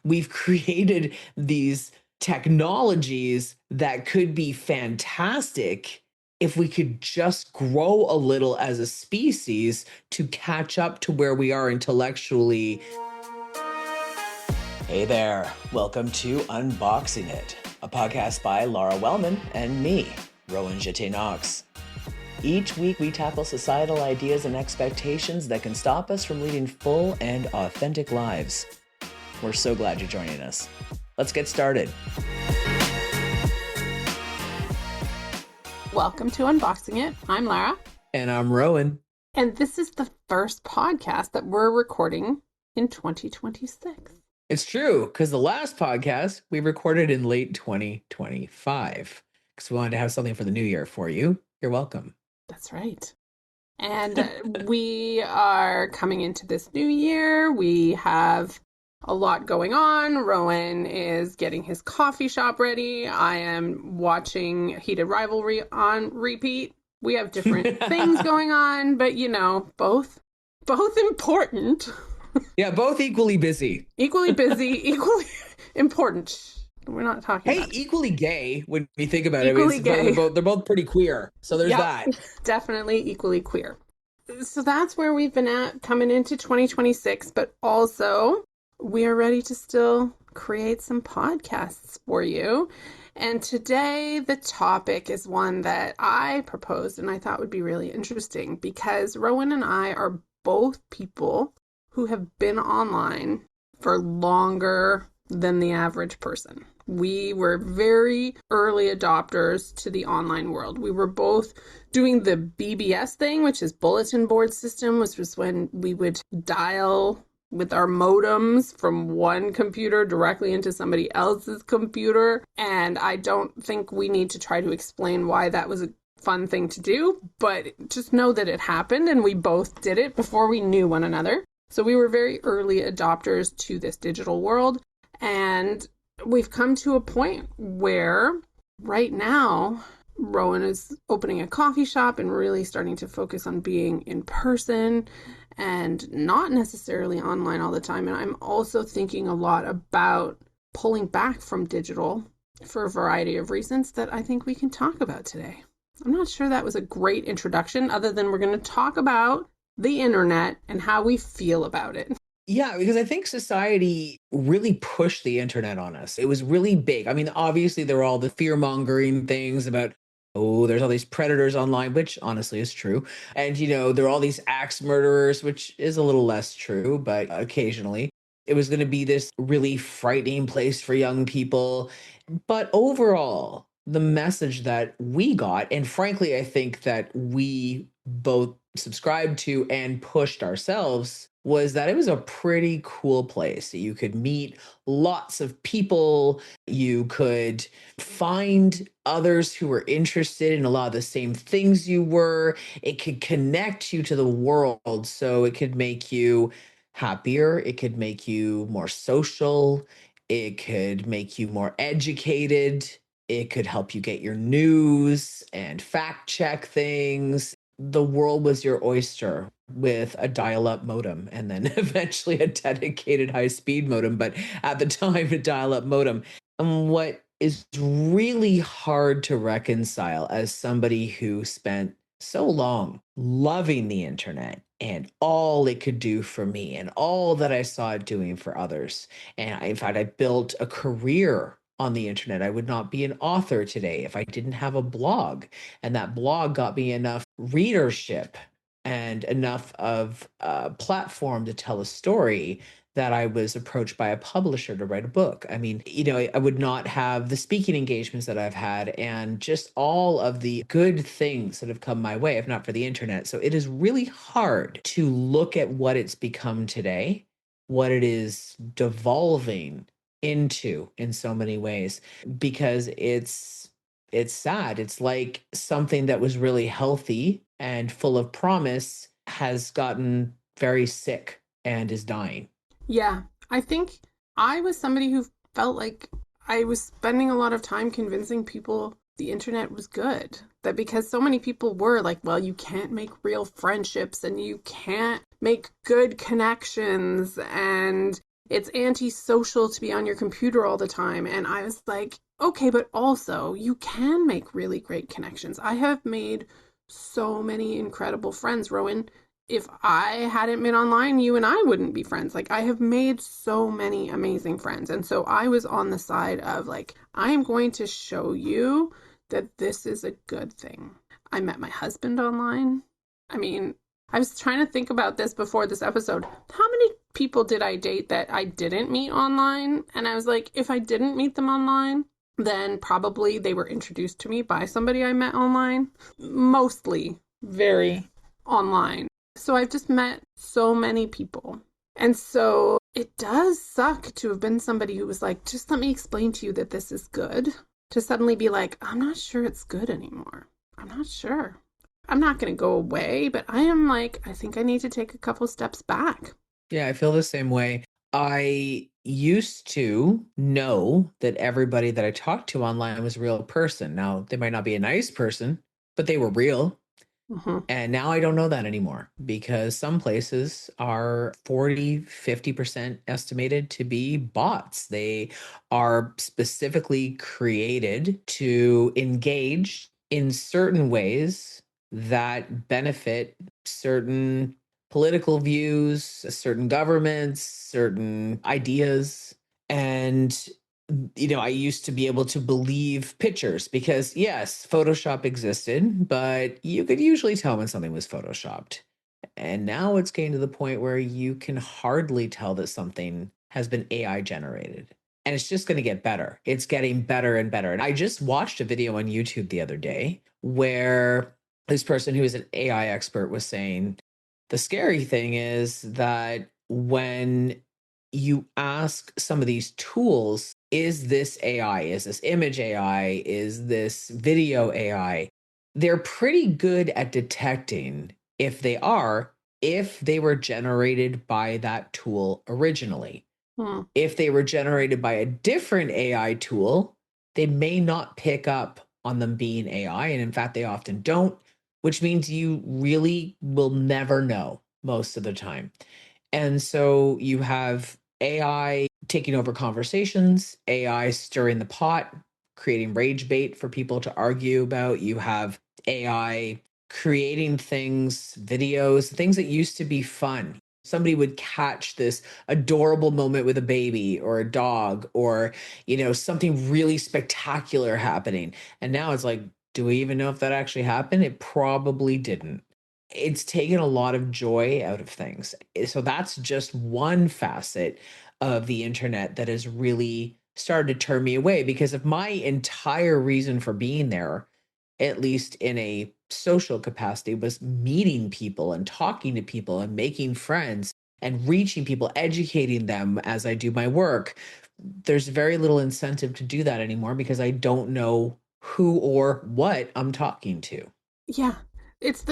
we've created these technologies that could be fantastic if we could just grow a little as a species to catch up to where we are intellectually. Hey there, welcome to Unboxing It, a podcast by Lara Wellman and me, Rowan Knox. Each week we tackle societal ideas and expectations that can stop us from leading full and authentic lives. We're so glad you're joining us. Let's get started. Welcome to Unboxing It. I'm Lara. And I'm Rowan. And this is the first podcast that we're recording in 2026. It's true, because the last podcast we recorded in late 2025, because we wanted to have something for the new year for you. You're welcome. That's right. And we are coming into this new year. We have a lot going on. Rowan is getting his coffee shop ready. I am watching Heated Rivalry on repeat. We have different things going on, but both important. Yeah, both equally busy. Equally busy, equally important. We're not talking about equally gay when we think about equally it. Gay. They're both pretty queer. So there's that. Definitely equally queer. So that's where we've been at coming into 2026, but also we are ready to still create some podcasts for you. And today the topic is one that I proposed and I thought would be really interesting because Rowan and I are both people who have been online for longer than the average person. We were very early adopters to the online world. We were both doing the BBS thing, which is bulletin board system, which was when we would dial with our modems from one computer directly into somebody else's computer. And I don't think we need to try to explain why that was a fun thing to do, but just know that it happened and we both did it before we knew one another. So we were very early adopters to this digital world. And we've come to a point where right now, Rowan is opening a coffee shop and really starting to focus on being in person and not necessarily online all the time. And I'm also thinking a lot about pulling back from digital for a variety of reasons that I think we can talk about today. I'm not sure that was a great introduction, other than we're going to talk about the internet and how we feel about it. Yeah, because I think society really pushed the internet on us. It was really big. I mean, obviously there were all the fear-mongering things about, oh, there's all these predators online, which honestly is true. And, there are all these axe murderers, which is a little less true, but occasionally. It was going to be this really frightening place for young people. But overall, the message that we got, and frankly, I think that we both subscribed to and pushed ourselves, was that it was a pretty cool place. You could meet lots of people. You could find others who were interested in a lot of the same things you were. It could connect you to the world. So it could make you happier. It could make you more social. It could make you more educated. It could help you get your news and fact check things. The world was your oyster with a dial-up modem and then eventually a dedicated high-speed modem, but at the time, a dial-up modem. And what is really hard to reconcile as somebody who spent so long loving the internet and all it could do for me and all that I saw it doing for others. And in fact, I built a career on the internet. I would not be an author today if I didn't have a blog. And that blog got me enough readership and enough of a platform to tell a story that I was approached by a publisher to write a book. I mean, I would not have the speaking engagements that I've had and just all of the good things that have come my way if not for the internet. So it is really hard to look at what it's become today, what it is devolving into in so many ways, because it's sad. It's like something that was really healthy and full of promise has gotten very sick and is dying. Yeah, I think I was somebody who felt like I was spending a lot of time convincing people the internet was good. That because so many people were like, well, you can't make real friendships and you can't make good connections and It's antisocial to be on your computer all the time. And I was like, okay, but also you can make really great connections. I have made so many incredible friends, Rowan. If I hadn't been online, you and I wouldn't be friends. Like, I have made so many amazing friends. And so I was on the side of like, I am going to show you that this is a good thing. I met my husband online. I mean, I was trying to think about this before this episode. How many people did I date that I didn't meet online? And I was like, if I didn't meet them online, then probably they were introduced to me by somebody I met online. Mostly very online. So I've just met so many people. And so it does suck to have been somebody who was like, just let me explain to you that this is good. To suddenly be like, I'm not sure it's good anymore. I'm not sure. I'm not going to go away, but I am like, I think I need to take a couple steps back. Yeah, I feel the same way. I used to know that everybody that I talked to online was a real person. Now, they might not be a nice person, but they were real. Mm-hmm. And now I don't know that anymore because some places are 40, 50% estimated to be bots. They are specifically created to engage in certain ways that benefit certain political views, certain governments, certain ideas. And I used to be able to believe pictures because, yes, Photoshop existed, but you could usually tell when something was Photoshopped. And now it's getting to the point where you can hardly tell that something has been AI generated. And it's just going to get better. It's getting better and better. And I just watched a video on YouTube the other day where this person who is an AI expert was saying the scary thing is that when you ask some of these tools, is this AI? Is this image AI? Is this video AI? They're pretty good at detecting if they are, if they were generated by that tool originally. Hmm. If they were generated by a different AI tool, they may not pick up on them being AI. And in fact, they often don't, which means you really will never know most of the time. And so you have AI taking over conversations, AI stirring the pot, creating rage bait for people to argue about. You have AI creating things, videos, things that used to be fun. Somebody would catch this adorable moment with a baby or a dog or, something really spectacular happening. And now it's like, do we even know if that actually happened? It probably didn't. It's taken a lot of joy out of things. So that's just one facet of the internet that has really started to turn me away because if my entire reason for being there, at least in a social capacity, was meeting people and talking to people and making friends and reaching people, educating them as I do my work, there's very little incentive to do that anymore because I don't know who or what I'm talking to. Yeah. It's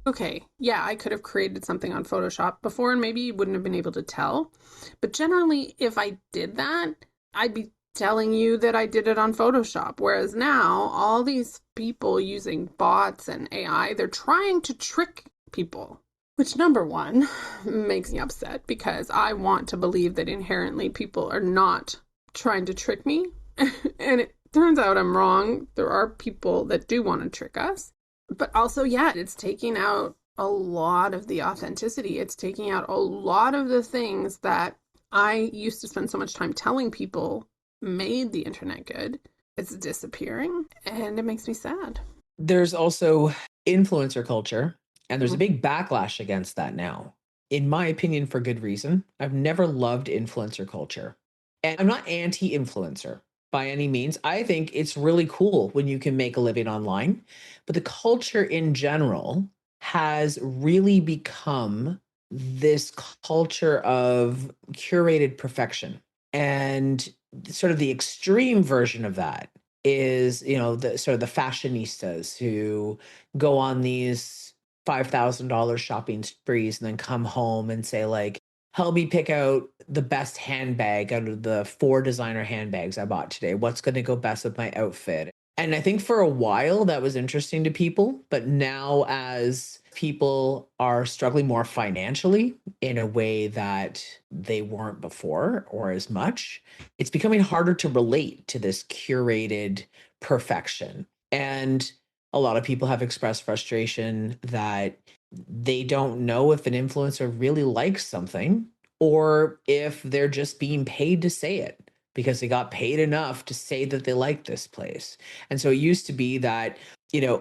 okay, yeah, I could have created something on Photoshop before and maybe you wouldn't have been able to tell. But generally, if I did that, I'd be telling you that I did it on Photoshop. Whereas now, all these people using bots and AI, they're trying to trick people. Which, number one, makes me upset because I want to believe that inherently people are not trying to trick me. And it turns out I'm wrong. There are people that do want to trick us. But also, yeah, it's taking out a lot of the authenticity. It's taking out a lot of the things that I used to spend so much time telling people made the internet good. It's disappearing and it makes me sad. There's also influencer culture, and there's a Mhm. big backlash against that now. In my opinion, for good reason. I've never loved influencer culture. And I'm not anti influencer by any means. I think it's really cool when you can make a living online. But the culture in general has really become this culture of curated perfection. And sort of the extreme version of that is, the sort of the fashionistas who go on these $5,000 shopping sprees and then come home and say like, help me pick out the best handbag out of the 4 designer handbags I bought today. What's going to go best with my outfit? And I think for a while that was interesting to people, but now as people are struggling more financially in a way that they weren't before or as much, it's becoming harder to relate to this curated perfection. And a lot of people have expressed frustration that they don't know if an influencer really likes something or if they're just being paid to say it because they got paid enough to say that they like this place. And so it used to be that,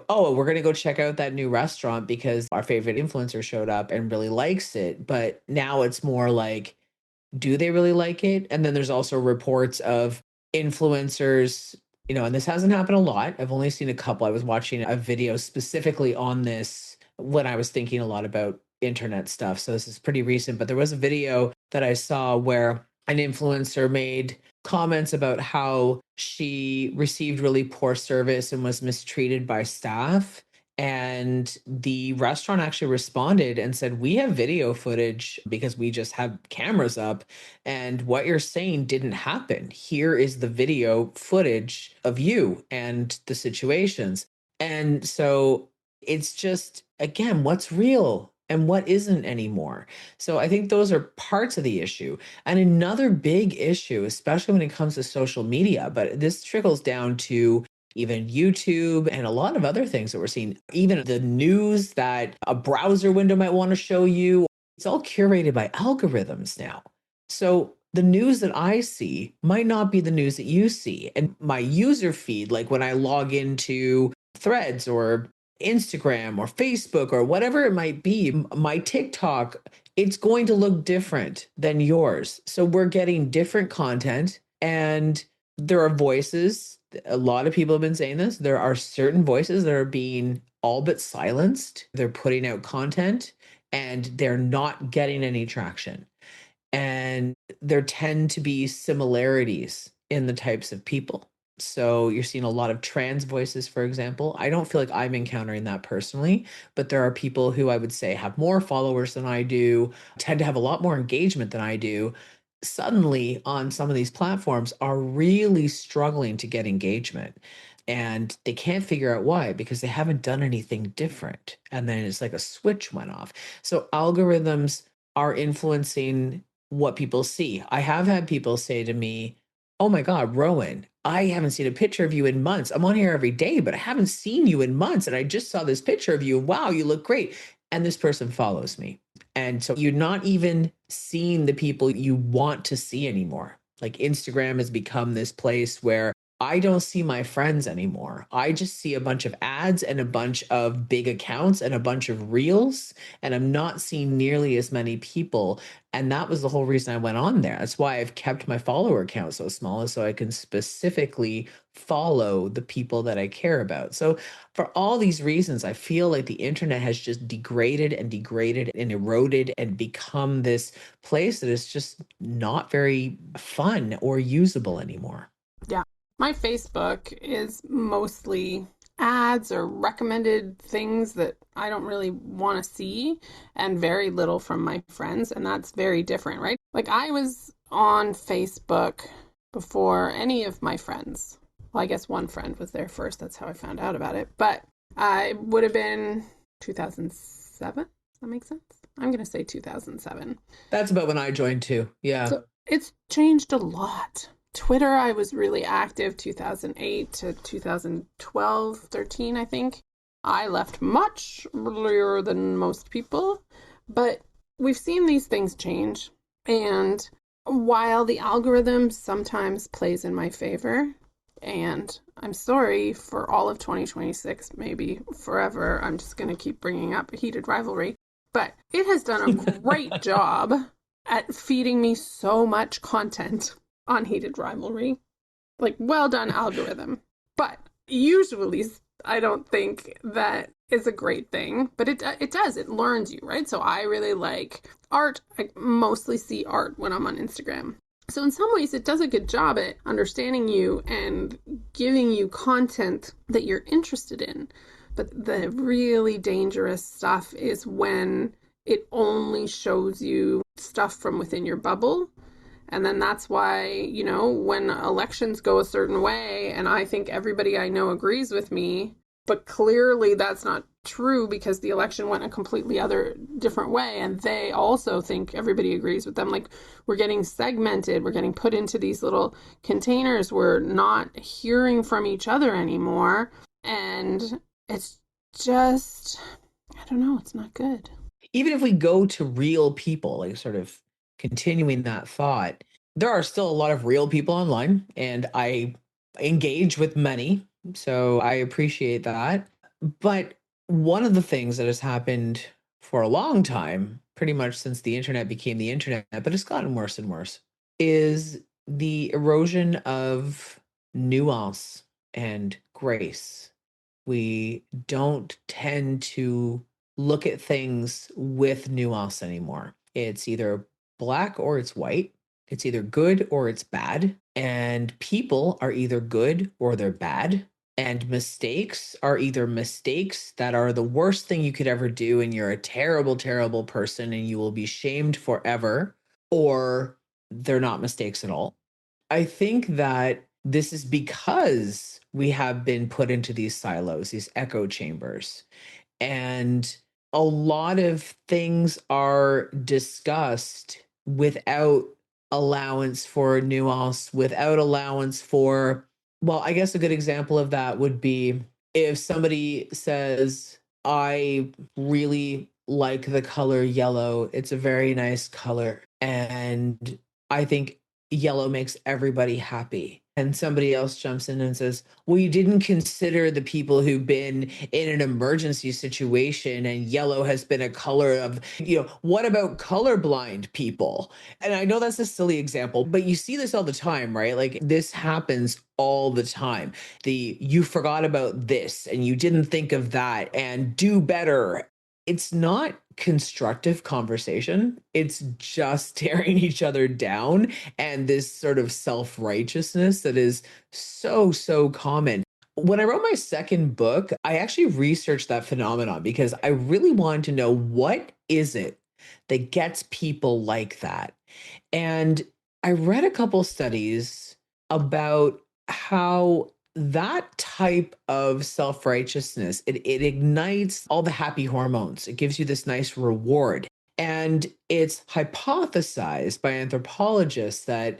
oh, we're going to go check out that new restaurant because our favorite influencer showed up and really likes it. But now it's more like, do they really like it? And then there's also reports of influencers, and this hasn't happened a lot. I've only seen a couple. I was watching a video specifically on this when I was thinking a lot about internet stuff. So this is pretty recent, but there was a video that I saw where an influencer made comments about how she received really poor service and was mistreated by staff. And the restaurant actually responded and said, we have video footage because we just have cameras up. And what you're saying didn't happen. Here is the video footage of you and the situations. And so it's just, again, what's real and what isn't anymore. So I think those are parts of the issue. And another big issue, especially when it comes to social media, but this trickles down to even YouTube and a lot of other things that we're seeing, even the news that a browser window might want to show you, it's all curated by algorithms now. So the news that I see might not be the news that you see. And my user feed, like when I log into Threads or Instagram or Facebook or whatever it might be, my TikTok, it's going to look different than yours. So we're getting different content and there are voices. A lot of people have been saying this. There are certain voices that are being all but silenced. They're putting out content and they're not getting any traction. And there tend to be similarities in the types of people. So you're seeing a lot of trans voices, for example. I don't feel like I'm encountering that personally, but there are people who I would say have more followers than I do, tend to have a lot more engagement than I do, suddenly on some of these platforms are really struggling to get engagement. And they can't figure out why because they haven't done anything different. And then it's like a switch went off. So algorithms are influencing what people see. I have had people say to me, oh my God, Rowan, I haven't seen a picture of you in months. I'm on here every day, but I haven't seen you in months. And I just saw this picture of you. Wow, you look great. And this person follows me. And so you're not even seeing the people you want to see anymore. Like Instagram has become this place where I don't see my friends anymore. I just see a bunch of ads and a bunch of big accounts and a bunch of reels, and I'm not seeing nearly as many people. And that was the whole reason I went on there. That's why I've kept my follower count so small, is so I can specifically follow the people that I care about. So for all these reasons, I feel like the internet has just degraded and degraded and eroded and become this place that is just not very fun or usable anymore. Yeah. My Facebook is mostly ads or recommended things that I don't really want to see and very little from my friends. And that's very different, right? Like I was on Facebook before any of my friends. Well, I guess one friend was there first. That's how I found out about it. But I would have been 2007. Does that make sense? I'm going to say 2007. That's about when I joined too. Yeah. So it's changed a lot. Twitter, I was really active 2008 to 2012, 13, I think. I left much earlier than most people, but we've seen these things change. And while the algorithm sometimes plays in my favor, and I'm sorry for all of 2026, maybe forever, I'm just going to keep bringing up heated rivalry, but it has done a great job at feeding me so much content on heated rivalry. Like, well done, algorithm. But usually I don't think that is a great thing, but it does. It learns you, right? So I really like art. I mostly see art when I'm on Instagram. So in some ways it does a good job at understanding you and giving you content that you're interested in. But the really dangerous stuff is when it only shows you stuff from within your bubble. And then that's why, when elections go a certain way, and I think everybody I know agrees with me, but clearly that's not true because the election went a completely other different way, and they also think everybody agrees with them. Like, we're getting segmented, we're getting put into these little containers, we're not hearing from each other anymore, and it's just, I don't know, it's not good. Even if we go to real people, like sort of continuing that thought, there are still a lot of real people online, and I engage with many. So I appreciate that. But one of the things that has happened for a long time, pretty much since the internet became the internet, but it's gotten worse and worse, is the erosion of nuance and grace. We don't tend to look at things with nuance anymore. It's either black or it's white. It's either good or it's bad. And people are either good or they're bad. And mistakes are either mistakes that are the worst thing you could ever do, and you're a terrible, terrible person and you will be shamed forever, or they're not mistakes at all. I think that this is because we have been put into these silos, these echo chambers, and a lot of things are discussed without allowance for nuance, without allowance for, well, I guess a good example of that would be if somebody says, I really like the color yellow. It's a very nice color. And I think yellow makes everybody happy. And somebody else jumps in and says, well, you didn't consider the people who've been in an emergency situation, and yellow has been a color of, what about colorblind people? And I know that's a silly example, but you see this all the time, right? Like, this happens all the time. You forgot about this and you didn't think of that, and do better. It's not constructive conversation. It's just tearing each other down, and this sort of self-righteousness that is so, so common. When I wrote my second book, I actually researched that phenomenon because I really wanted to know, what is it that gets people like that? And I read a couple studies about how that type of self-righteousness, it ignites all the happy hormones. It gives you this nice reward. And it's hypothesized by anthropologists that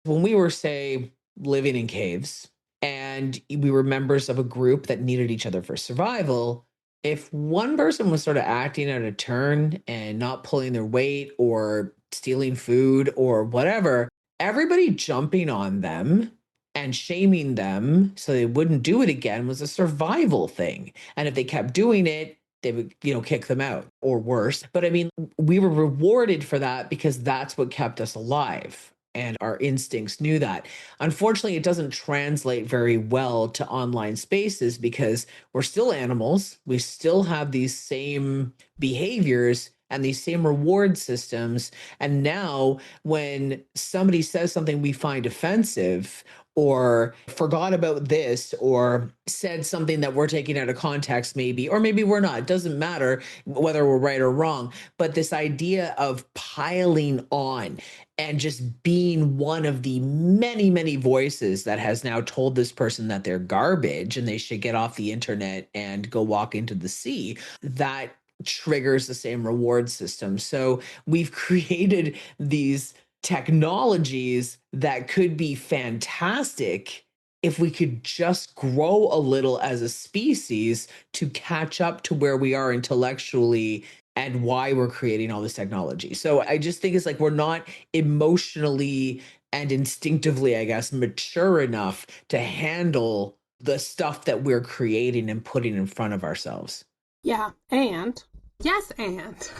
when we were, say, living in caves and we were members of a group that needed each other for survival, if one person was sort of acting out of turn and not pulling their weight or stealing food or whatever, everybody jumping on them and shaming them so they wouldn't do it again was a survival thing. And if they kept doing it, they would, kick them out or worse. But I mean, we were rewarded for that because that's what kept us alive. And our instincts knew that. Unfortunately, it doesn't translate very well to online spaces because we're still animals. We still have these same behaviors and these same reward systems. And now, when somebody says something we find offensive, or forgot about this, or said something that we're taking out of context, maybe, or maybe we're not, it doesn't matter whether we're right or wrong. But this idea of piling on and just being one of the many, many voices that has now told this person that they're garbage and they should get off the internet and go walk into the sea, that triggers the same reward system. So we've created these technologies that could be fantastic if we could just grow a little as a species to catch up to where we are intellectually and why we're creating all this technology. So I just think it's like we're not emotionally and instinctively, I guess, mature enough to handle the stuff that we're creating and putting in front of ourselves. Yeah, and yes, and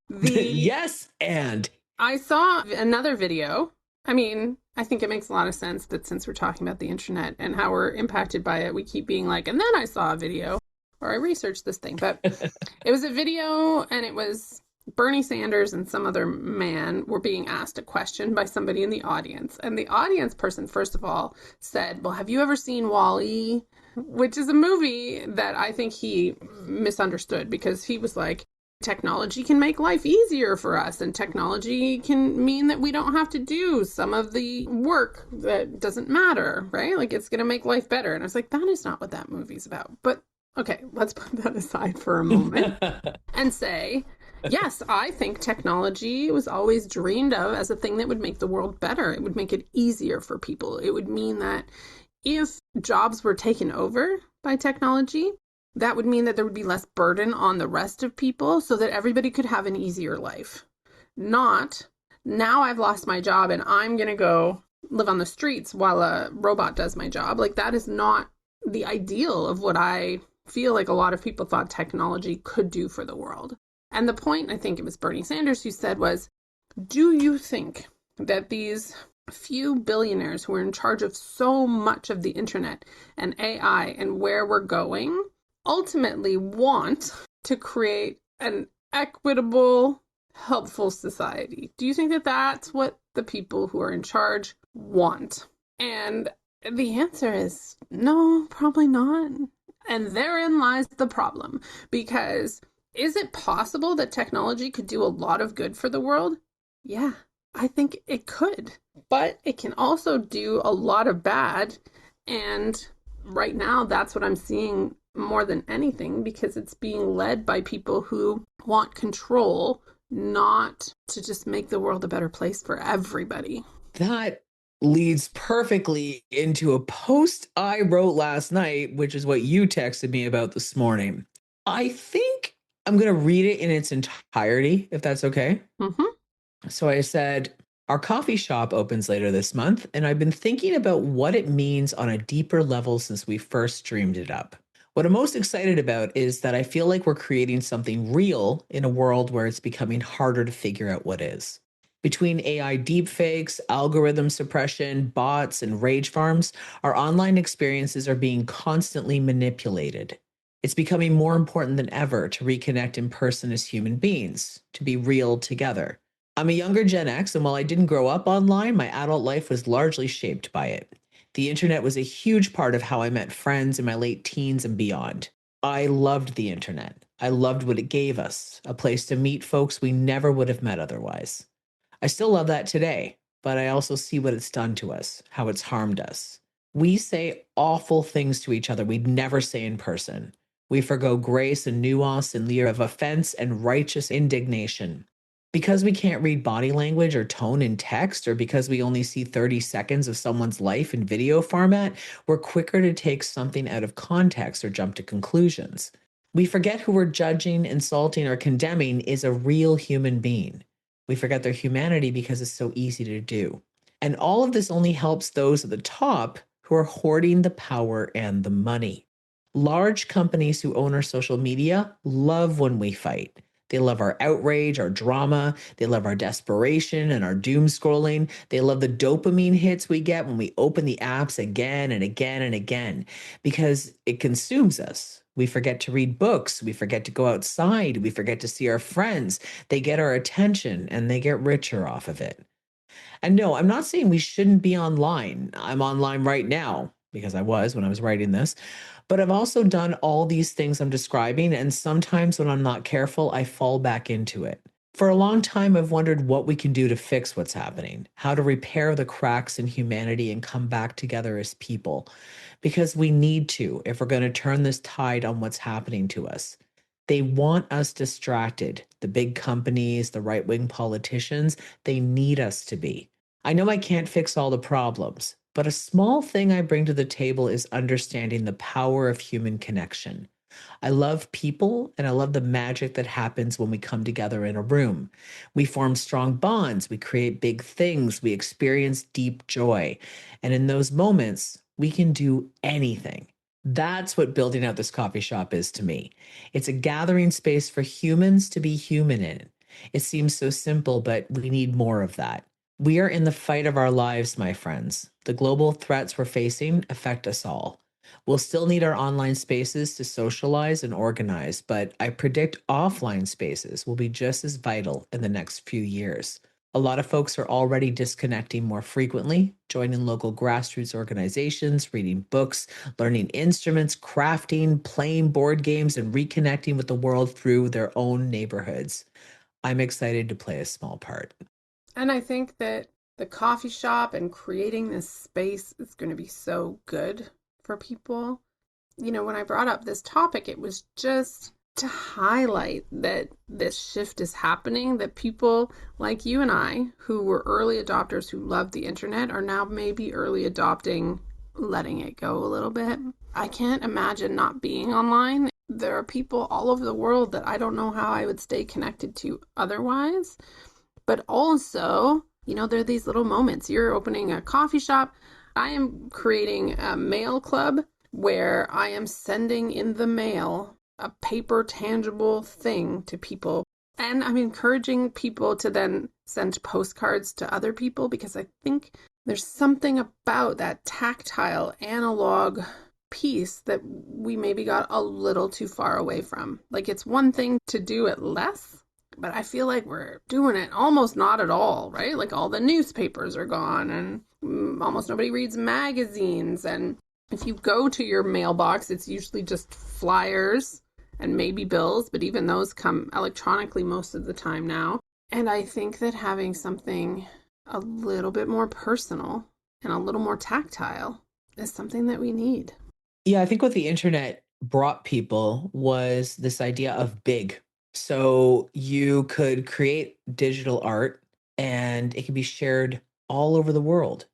the Yes, and I saw another video. I mean, I think it makes a lot of sense that since we're talking about the internet and how we're impacted by it, we keep being like, and then I saw a video or I researched this thing. But it was a video, and it was Bernie Sanders and some other man were being asked a question by somebody in the audience. And the audience person, first of all, said, well, have you ever seen Wall-E? Which is a movie that I think he misunderstood, because he was like, technology can make life easier for us, and technology can mean that we don't have to do some of the work that doesn't matter, right? Like, it's going to make life better. And I was like, that is not what that movie's about. But okay, let's put that aside for a moment and say, yes, I think technology was always dreamed of as a thing that would make the world better. It would make it easier for people. It would mean that if jobs were taken over by technology, that would mean that there would be less burden on the rest of people so that everybody could have an easier life. Not, now I've lost my job and I'm going to go live on the streets while a robot does my job. Like, that is not the ideal of what I feel like a lot of people thought technology could do for the world. And the point, I think it was Bernie Sanders who said, was, do you think that these few billionaires who are in charge of so much of the internet and AI and where we're going ultimately want to create an equitable, helpful society? Do you think that that's what the people who are in charge want? And the answer is no, probably not. And therein lies the problem. Because is it possible that technology could do a lot of good for the world? Yeah, I think it could. But it can also do a lot of bad. And right now, that's what I'm seeing more than anything, because it's being led by people who want control, not to just make the world a better place for everybody. That leads perfectly into a post I wrote last night, which is what you texted me about this morning. I think I'm going to read it in its entirety, if that's okay. Mm-hmm. So I said, our coffee shop opens later this month, and I've been thinking about what it means on a deeper level since we first dreamed it up. What I'm most excited about is that I feel like we're creating something real in a world where it's becoming harder to figure out what is. Between AI deepfakes, algorithm suppression, bots, and rage farms, our online experiences are being constantly manipulated. It's becoming more important than ever to reconnect in person as human beings, to be real together. I'm a younger Gen X, and while I didn't grow up online, my adult life was largely shaped by it. The internet was a huge part of how I met friends in my late teens and beyond. I loved the internet. I loved what it gave us, a place to meet folks we never would have met otherwise. I still love that today, but I also see what it's done to us, how it's harmed us. We say awful things to each other we'd never say in person. We forgo grace and nuance in lieu of offense and righteous indignation. Because we can't read body language or tone in text, or because we only see 30 seconds of someone's life in video format, we're quicker to take something out of context or jump to conclusions. We forget who we're judging, insulting, or condemning is a real human being. We forget their humanity because it's so easy to do. And all of this only helps those at the top who are hoarding the power and the money. Large companies who own our social media love when we fight. They love our outrage, our drama. They love our desperation and our doom scrolling. They love the dopamine hits we get when we open the apps again and again and again, because it consumes us. We forget to read books. We forget to go outside. We forget to see our friends. They get our attention and they get richer off of it. And no, I'm not saying we shouldn't be online. I'm online right now because I was when I was writing this. But I've also done all these things I'm describing, and sometimes when I'm not careful, I fall back into it. For a long time, I've wondered what we can do to fix what's happening, how to repair the cracks in humanity and come back together as people. Because we need to if we're going to turn this tide on what's happening to us. They want us distracted. The big companies, the right wing politicians, they need us to be. I know I can't fix all the problems, but a small thing I bring to the table is understanding the power of human connection. I love people and I love the magic that happens when we come together in a room. We form strong bonds, we create big things, we experience deep joy. And in those moments, we can do anything. That's what building out this coffee shop is to me. It's a gathering space for humans to be human in. It seems so simple, but we need more of that. We are in the fight of our lives, my friends. The global threats we're facing affect us all. We'll still need our online spaces to socialize and organize, but I predict offline spaces will be just as vital in the next few years. A lot of folks are already disconnecting more frequently, joining local grassroots organizations, reading books, learning instruments, crafting, playing board games, and reconnecting with the world through their own neighborhoods. I'm excited to play a small part. And I think that the coffee shop and creating this space is going to be so good for people. You know, when I brought up this topic, it was just to highlight that this shift is happening, that people like you and I, who were early adopters who loved the internet, are now maybe early adopting letting it go a little bit. I can't imagine not being online. There are people all over the world that I don't know how I would stay connected to otherwise. But also, you know, there are these little moments. You're opening a coffee shop. I am creating a mail club where I am sending in the mail a paper tangible thing to people. And I'm encouraging people to then send postcards to other people, because I think there's something about that tactile analog piece that we maybe got a little too far away from. Like, it's one thing to do it less, but I feel like we're doing it almost not at all, right? Like, all the newspapers are gone, and almost nobody reads magazines. And if you go to your mailbox, it's usually just flyers and maybe bills, but even those come electronically most of the time now. And I think that having something a little bit more personal and a little more tactile is something that we need. Yeah, I think what the internet brought people was this idea of big. So you could create digital art and it can be shared all over the world.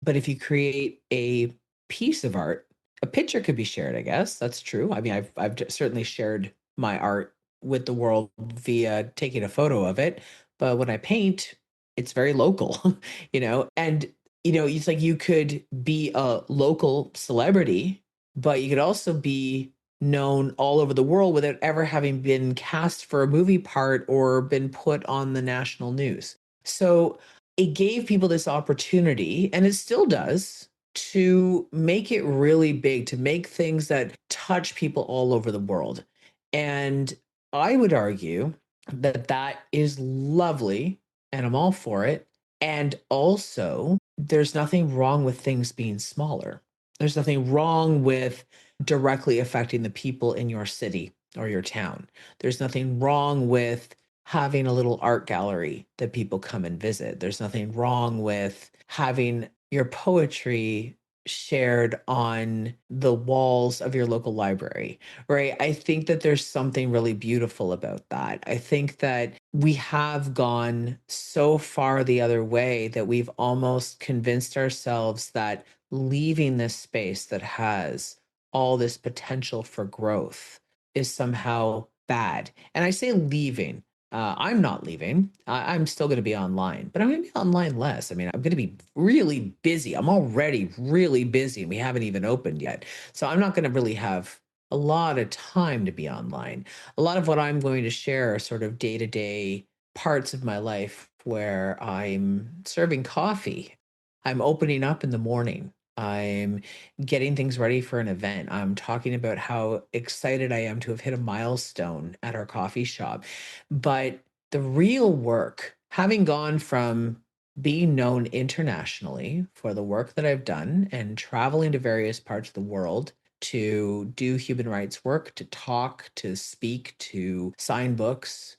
But if you create a piece of art, a picture could be shared, I guess. That's true. I mean, I've certainly shared my art with the world via taking a photo of it. But when I paint, it's very local, and it's like you could be a local celebrity, but you could also be known all over the world without ever having been cast for a movie part or been put on the national news. So it gave people this opportunity, and it still does, to make it really big, to make things that touch people all over the world. And I would argue that that is lovely, and I'm all for it. And also, there's nothing wrong with things being smaller. There's nothing wrong with directly affecting the people in your city or your town. There's nothing wrong with having a little art gallery that people come and visit. There's nothing wrong with having your poetry shared on the walls of your local library, right? I think that there's something really beautiful about that. I think that we have gone so far the other way that we've almost convinced ourselves that leaving this space that has all this potential for growth is somehow bad. And I say leaving. I'm not leaving. I'm still going to be online, but I'm going to be online less. I mean, I'm going to be really busy. I'm already really busy and we haven't even opened yet. So I'm not going to really have a lot of time to be online. A lot of what I'm going to share are sort of day to day parts of my life where I'm serving coffee. I'm opening up in the morning. I'm getting things ready for an event. I'm talking about how excited I am to have hit a milestone at our coffee shop. But the real work, having gone from being known internationally for the work that I've done and traveling to various parts of the world to do human rights work, to talk, to speak, to sign books,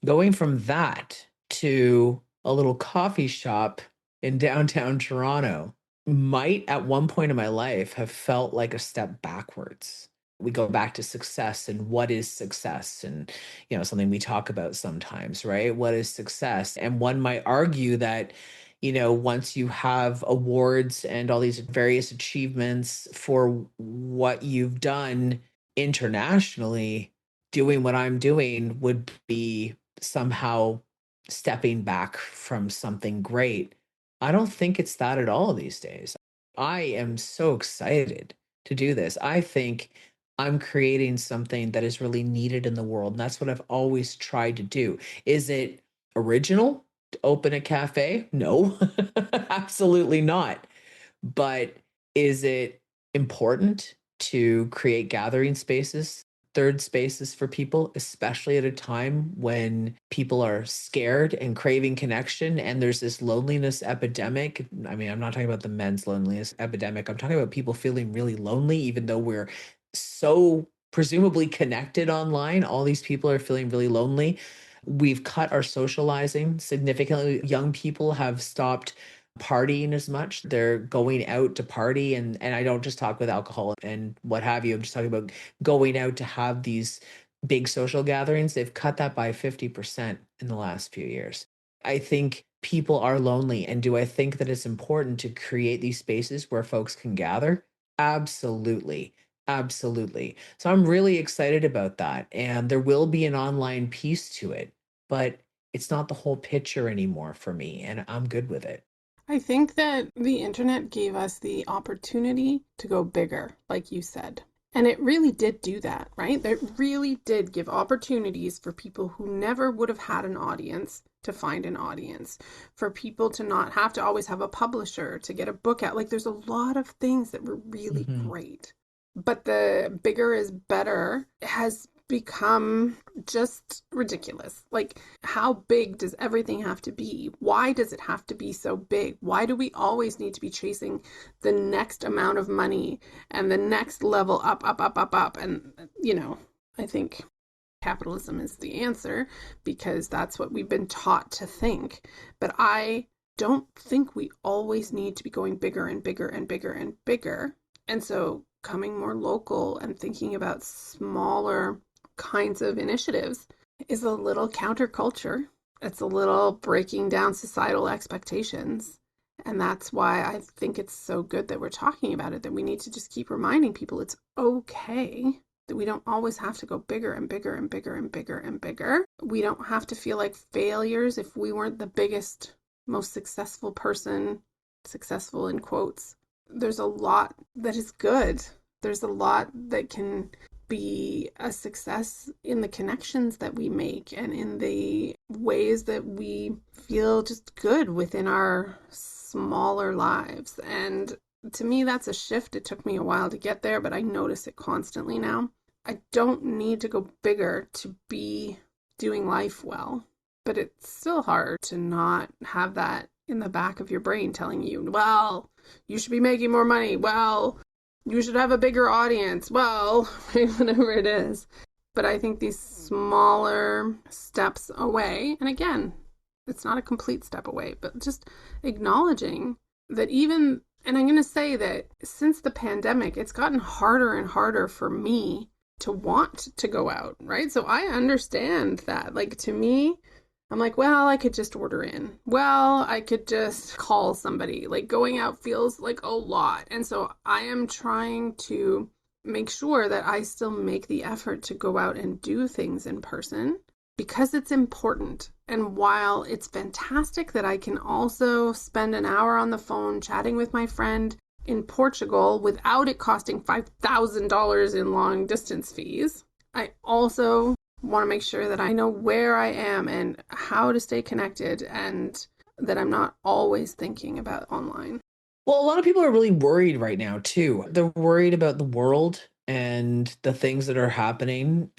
going from that to a little coffee shop in downtown Toronto might at one point in my life have felt like a step backwards. We go back to success and what is success, and something we talk about sometimes, right? What is success? And one might argue that once you have awards and all these various achievements for what you've done internationally, doing what I'm doing would be somehow stepping back from something great. I don't think it's that at all these days. I am so excited to do this. I think I'm creating something that is really needed in the world. And that's what I've always tried to do. Is it original to open a cafe? No, absolutely not. But is it important to create gathering spaces third spaces for people, especially at a time when people are scared and craving connection and there's this loneliness epidemic. I mean, I'm not talking about the men's loneliness epidemic. I'm talking about people feeling really lonely, even though we're so presumably connected online. All these people are feeling really lonely. We've cut our socializing significantly. Young people have stopped partying as much. They're going out to party, and I don't just talk with alcohol and what have you. I'm just talking about going out to have these big social gatherings. They've cut that by 50% in the last few years. I think people are lonely. And do I think that it's important to create these spaces where folks can gather? Absolutely. Absolutely. So I'm really excited about that. And there will be an online piece to it, but it's not the whole picture anymore for me. And I'm good with it. I think that the internet gave us the opportunity to go bigger, like you said. And it really did do that, right? It really did give opportunities for people who never would have had an audience to find an audience, for people to not have to always have a publisher to get a book out. Like, there's a lot of things that were really Mhm. great. But the bigger is better has become just ridiculous. Like, how big does everything have to be? Why does it have to be so big? Why do we always need to be chasing the next amount of money and the next level up, up, up, up, up? And, I think capitalism is the answer because that's what we've been taught to think. But I don't think we always need to be going bigger and bigger and bigger and bigger. And so coming more local and thinking about smaller kinds of initiatives is a little counterculture. It's a little breaking down societal expectations. And that's why I think it's so good that we're talking about it, that we need to just keep reminding people it's okay, that we don't always have to go bigger and bigger and bigger and bigger and bigger. We don't have to feel like failures if we weren't the biggest, most successful person, successful in quotes. There's a lot that is good. There's a lot that can be a success in the connections that we make and in the ways that we feel just good within our smaller lives. And to me, that's a shift. It took me a while to get there, but I notice it constantly now. I don't need to go bigger to be doing life well, but it's still hard to not have that in the back of your brain telling you, well, you should be making more money. Well, you should have a bigger audience. Well, whatever it is. But I think these smaller steps away, and again, it's not a complete step away, but just acknowledging that even, and I'm going to say that since the pandemic, it's gotten harder and harder for me to want to go out, right? So I understand that. Like, to me, I'm like, well, I could just order in. Well, I could just call somebody. Like, going out feels like a lot. And so I am trying to make sure that I still make the effort to go out and do things in person because it's important. And while it's fantastic that I can also spend an hour on the phone chatting with my friend in Portugal without it costing $5,000 in long distance fees, I also want to make sure that I know where I am and how to stay connected and that I'm not always thinking about online. Well, a lot of people are really worried right now too. They're worried about the world and the things that are happening.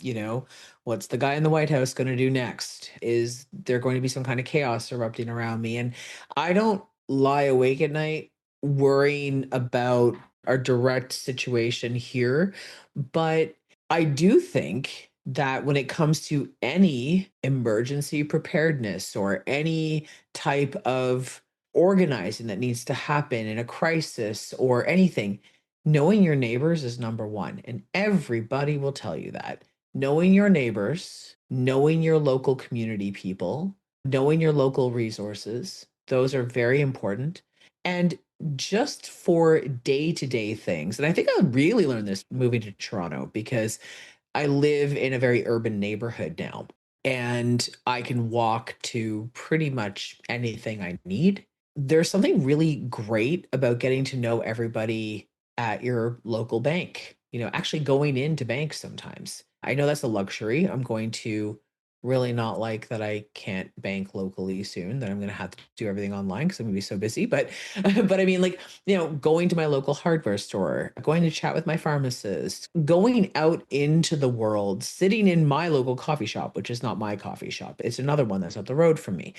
What's the guy in the White House going to do next? Is there going to be some kind of chaos erupting around me? And I don't lie awake at night worrying about our direct situation here, but I do think that when it comes to any emergency preparedness or any type of organizing that needs to happen in a crisis or anything, knowing your neighbors is number one. And everybody will tell you that. Knowing your neighbors, knowing your local community people, knowing your local resources, those are very important. And just for day to day things, and I think I really learned this moving to Toronto because I live in a very urban neighborhood now, and I can walk to pretty much anything I need. There's something really great about getting to know everybody at your local bank, actually going into banks sometimes. I know that's a luxury. I'm going to really not like that I can't bank locally soon, that I'm gonna have to do everything online because I'm gonna be so busy. But but I mean, like, going to my local hardware store, going to chat with my pharmacist, going out into the world, sitting in my local coffee shop, which is not my coffee shop. It's another one that's up the road from me.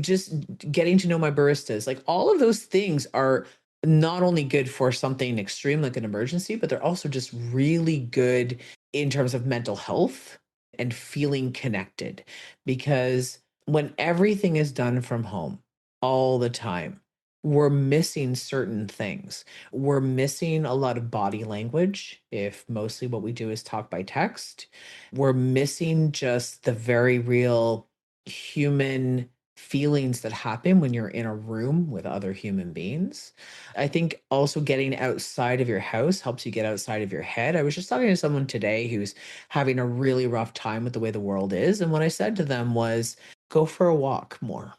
Just getting to know my baristas, like all of those things are not only good for something extreme like an emergency, but they're also just really good in terms of mental health and feeling connected. Because when everything is done from home all the time, we're missing certain things. We're missing a lot of body language if mostly what we do is talk by text. We're missing just the very real human feelings that happen when you're in a room with other human beings. I think also getting outside of your house helps you get outside of your head. I was just talking to someone today who's having a really rough time with the way the world is. And what I said to them was, go for a walk more.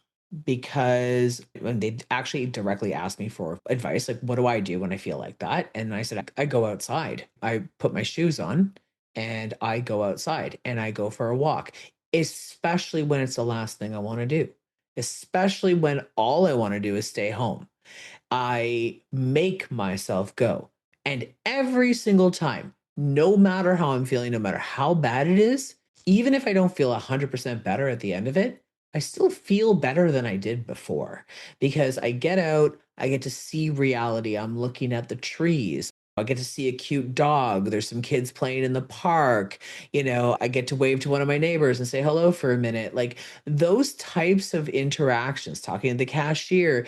Because when they actually directly asked me for advice, like, what do I do when I feel like that? And I said, I go outside. I put my shoes on and I go outside and I go for a walk, especially when it's the last thing I want to do, especially when all I want to do is stay home. I make myself go. And every single time, no matter how I'm feeling, no matter how bad it is, even if I don't feel 100% better at the end of it, I still feel better than I did before because I get out, I get to see reality. I'm looking at the trees. I get to see a cute dog. There's some kids playing in the park. I get to wave to one of my neighbors and say hello for a minute. Like those types of interactions, talking to the cashier,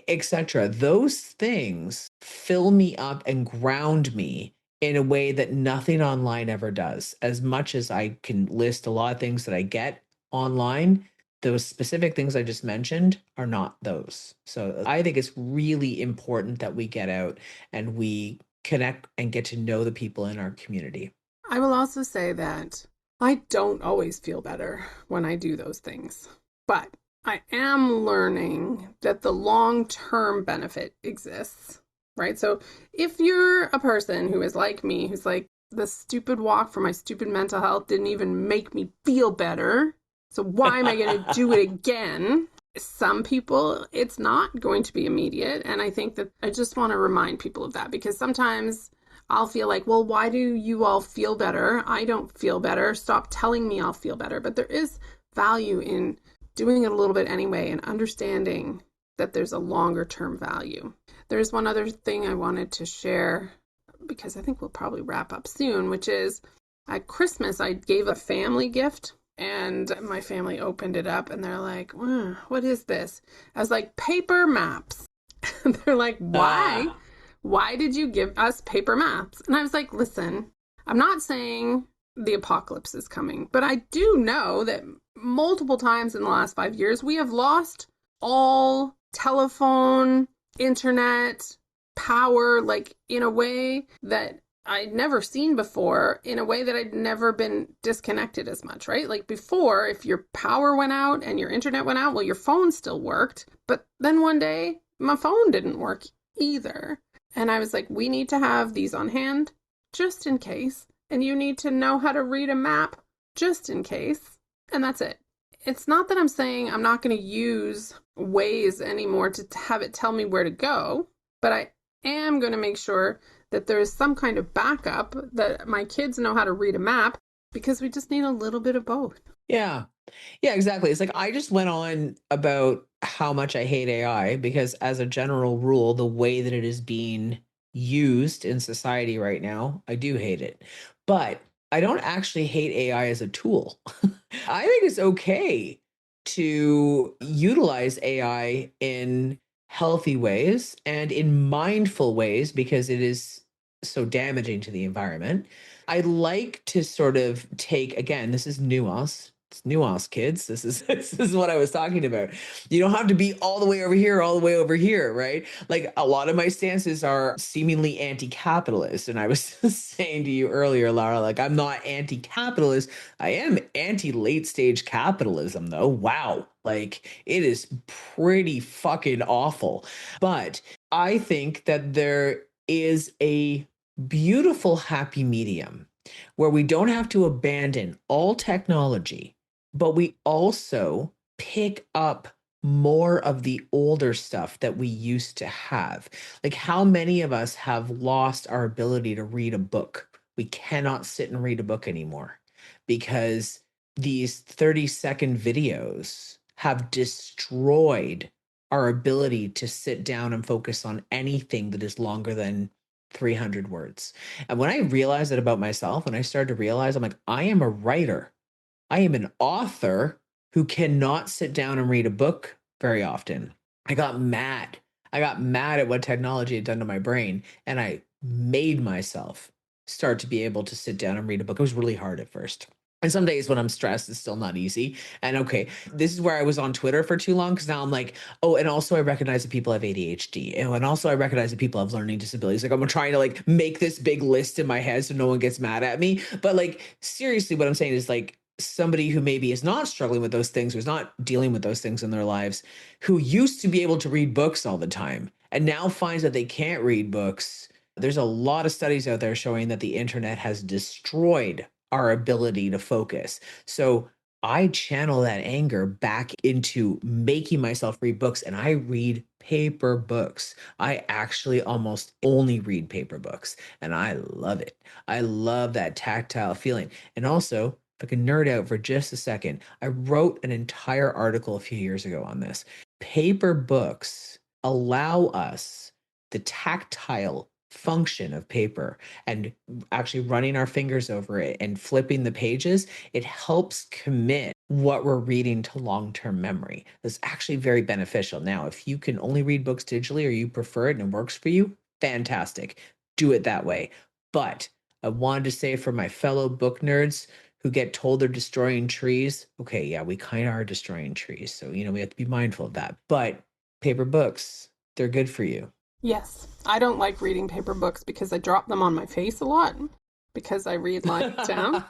etc. Those things fill me up and ground me in a way that nothing online ever does. As much as I can list a lot of things that I get online, those specific things I just mentioned are not those. So I think it's really important that we get out and we connect and get to know the people in our community. I will also say that I don't always feel better when I do those things, but I am learning that the long term benefit exists, right? So if you're a person who is like me, who's like, the stupid walk for my stupid mental health didn't even make me feel better, so why am I going to do it again? Some people, it's not going to be immediate. And I think that I just want to remind people of that because sometimes I'll feel like, well, why do you all feel better? I don't feel better. Stop telling me I'll feel better. But there is value in doing it a little bit anyway and understanding that there's a longer term value. There's one other thing I wanted to share because I think we'll probably wrap up soon, which is at Christmas, I gave a family gift. And my family opened it up and they're like, what is this? I was like, paper maps. And they're like, why? Ah, Why did you give us paper maps? And I was like, listen, I'm not saying the apocalypse is coming, but I do know that multiple times in the last 5 years, we have lost all telephone, internet, power, like in a way that I'd never seen before, in a way that I'd never been disconnected as much, right? Like before, if your power went out and your internet went out, well, your phone still worked. But then one day, my phone didn't work either. And I was like, we need to have these on hand just in case. And you need to know how to read a map just in case. And that's it. It's not that I'm saying I'm not going to use Waze anymore to have it tell me where to go, but I am going to make sure that there is some kind of backup, that my kids know how to read a map, because we just need a little bit of both. yeah. Yeah, exactly. It's like I just went on about how much I hate AI because, as a general rule, the way that it is being used in society right now, I do hate it. But I don't actually hate AI as a tool. I think it's okay to utilize AI in healthy ways and in mindful ways because it is so damaging to the environment. I like to sort of take, again, this is nuance. It's nuance, kids. This is what I was talking about. You don't have to be all the way over here, all the way over here, right? Like a lot of my stances are seemingly anti-capitalist. And I was saying to you earlier, Lara, like I'm not anti-capitalist. I am anti-late stage capitalism, though. Wow. Like it is pretty fucking awful. But I think that there is a beautiful happy medium where we don't have to abandon all technology, but we also pick up more of the older stuff that we used to have. Like, how many of us have lost our ability to read a book? We cannot sit and read a book anymore because these 30-second videos have destroyed our ability to sit down and focus on anything that is longer than 300 words. And when I realized that about myself, when I started to realize, I'm like, I am a writer, I am an author who cannot sit down and read a book very often. I got mad. I got mad at what technology had done to my brain, and I made myself start to be able to sit down and read a book. It was really hard at first. And some days when I'm stressed, it's still not easy. And okay, this is where I was on Twitter for too long because now I'm like, oh, and also I recognize that people have ADHD. And also I recognize that people have learning disabilities. Like I'm trying to like make this big list in my head so no one gets mad at me. But like seriously, what I'm saying is like somebody who maybe is not struggling with those things, who's not dealing with those things in their lives, who used to be able to read books all the time and now finds that they can't read books. There's a lot of studies out there showing that the internet has destroyed our ability to focus. So I channel that anger back into making myself read books, and I read paper books. I actually almost only read paper books, and I love it. I love that tactile feeling. And also, if I can nerd out for just a second, I wrote an entire article a few years ago on this. Paper books allow us the tactile function of paper and actually running our fingers over it and flipping the pages. It helps commit what we're reading to long-term memory. It's actually very beneficial. Now, if you can only read books digitally or you prefer it and it works for you, fantastic. Do it that way. But I wanted to say for my fellow book nerds who get told they're destroying trees, okay, yeah, we kind of are destroying trees. So, we have to be mindful of that. But paper books, they're good for you. Yes, I don't like reading paper books because I drop them on my face a lot because I read lying down.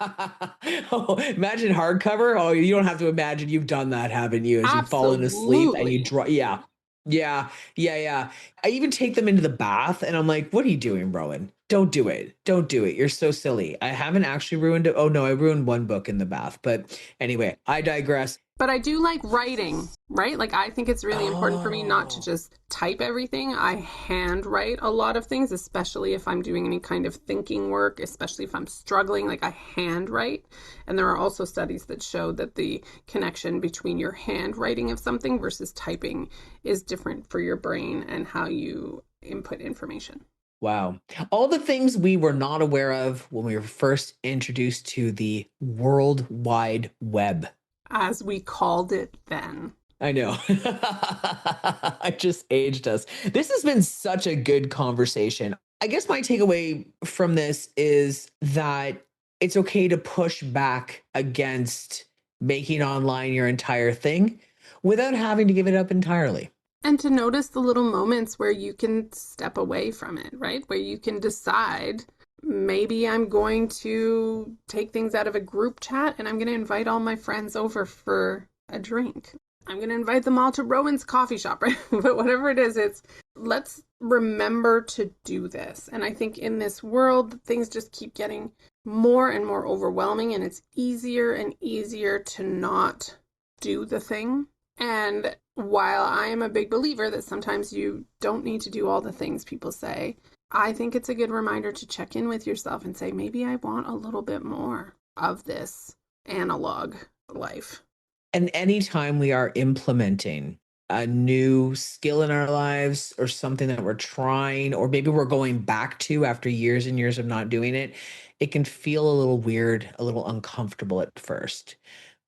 Oh, imagine hardcover. Oh, you don't have to imagine. You've done that, haven't you? As you've fallen asleep and you Absolutely. draw. Yeah. Yeah. Yeah. Yeah. I even take them into the bath and I'm like, what are you doing, Rowan? Don't do it. Don't do it. You're so silly. I haven't actually ruined it. Oh, no, I ruined one book in the bath. But anyway, I digress. But I do like writing, right? Like, I think it's really important for me not to Oh, just type everything. I handwrite a lot of things, especially if I'm doing any kind of thinking work, especially if I'm struggling. Like, I handwrite. And there are also studies that show that the connection between your handwriting of something versus typing is different for your brain and how you input information. wow. All the things we were not aware of when we were first introduced to the World Wide Web. As we called it then. I know. I just aged us. This has been such a good conversation. I guess my takeaway from this is that it's okay to push back against making online your entire thing without having to give it up entirely. And to notice the little moments where you can step away from it, right? Where you can decide, maybe I'm going to take things out of a group chat and I'm going to invite all my friends over for a drink. I'm going to invite them all to Rowan's coffee shop, right? But whatever it is, it's let's remember to do this. And I think in this world, things just keep getting more and more overwhelming, and it's easier and easier to not do the thing. And while I am a big believer that sometimes you don't need to do all the things people say, I think it's a good reminder to check in with yourself and say, maybe I want a little bit more of this analog life. And anytime we are implementing a new skill in our lives or something that we're trying, or maybe we're going back to after years and years of not doing it, it can feel a little weird, a little uncomfortable at first.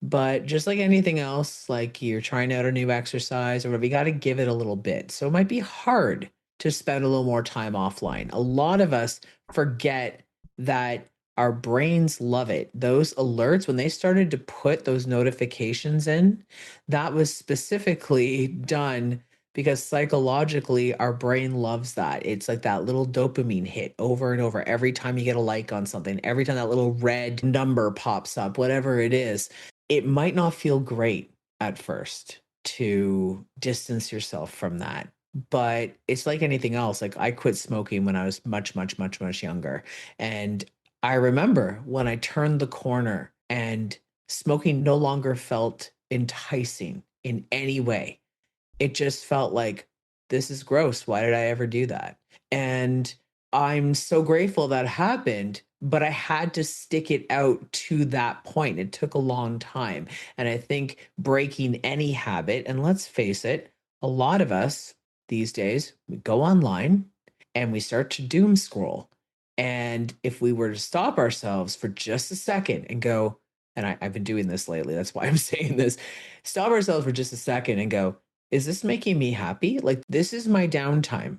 But just like anything else, like you're trying out a new exercise or whatever, you got to give it a little bit. So it might be hard to spend a little more time offline. A lot of us forget that our brains love it. Those alerts, when they started to put those notifications in, that was specifically done because psychologically our brain loves that. It's like that little dopamine hit over and over every time you get a like on something, every time that little red number pops up, whatever it is. It might not feel great at first to distance yourself from that, but it's like anything else. Like I quit smoking when I was much, much, much, much younger. And I remember when I turned the corner and smoking no longer felt enticing in any way. It just felt like, this is gross. Why did I ever do that? And I'm so grateful that happened, but I had to stick it out to that point. It took a long time. And I think breaking any habit, and let's face it, a lot of us these days, we go online and we start to doom scroll. And if we were to stop ourselves for just a second and go, and I've been doing this lately, that's why I'm saying this, stop ourselves for just a second and go, is this making me happy? Like, this is my downtime.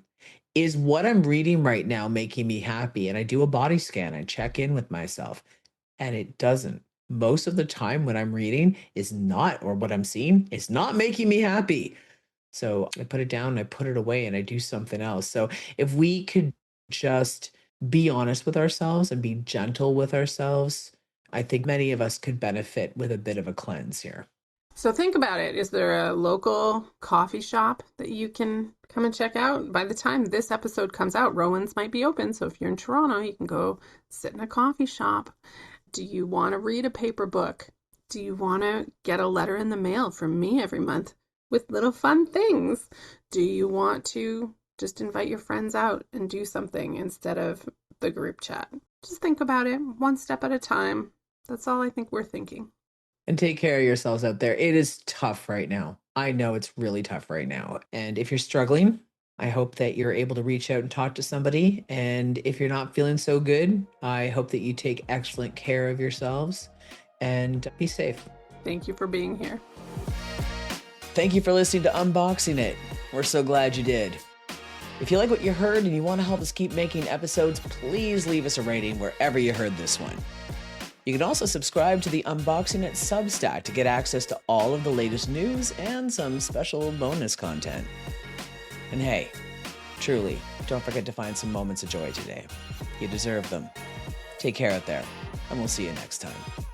Is what I'm reading right now making me happy? And I do a body scan, I check in with myself, and it doesn't. Most of the time, what I'm reading is not, or what I'm seeing is not making me happy. So I put it down, I put it away, and I do something else. So if we could just be honest with ourselves and be gentle with ourselves, I think many of us could benefit with a bit of a cleanse here. So think about it. Is there a local coffee shop that you can come and check out? By the time this episode comes out, Rowan's might be open. So if you're in Toronto, you can go sit in a coffee shop. Do you want to read a paper book? Do you want to get a letter in the mail from me every month with little fun things? Do you want to just invite your friends out and do something instead of the group chat? Just think about it one step at a time. That's all I think we're thinking. And take care of yourselves out there. It is tough right now. I know it's really tough right now. And if you're struggling, I hope that you're able to reach out and talk to somebody. And if you're not feeling so good, I hope that you take excellent care of yourselves and be safe. Thank you for being here. Thank you for listening to Unboxing It. We're so glad you did. If you like what you heard and you want to help us keep making episodes, please leave us a rating wherever you heard this one. You can also subscribe to the Unboxing It Substack to get access to all of the latest news and some special bonus content. And hey, truly, don't forget to find some moments of joy today. You deserve them. Take care out there, and we'll see you next time.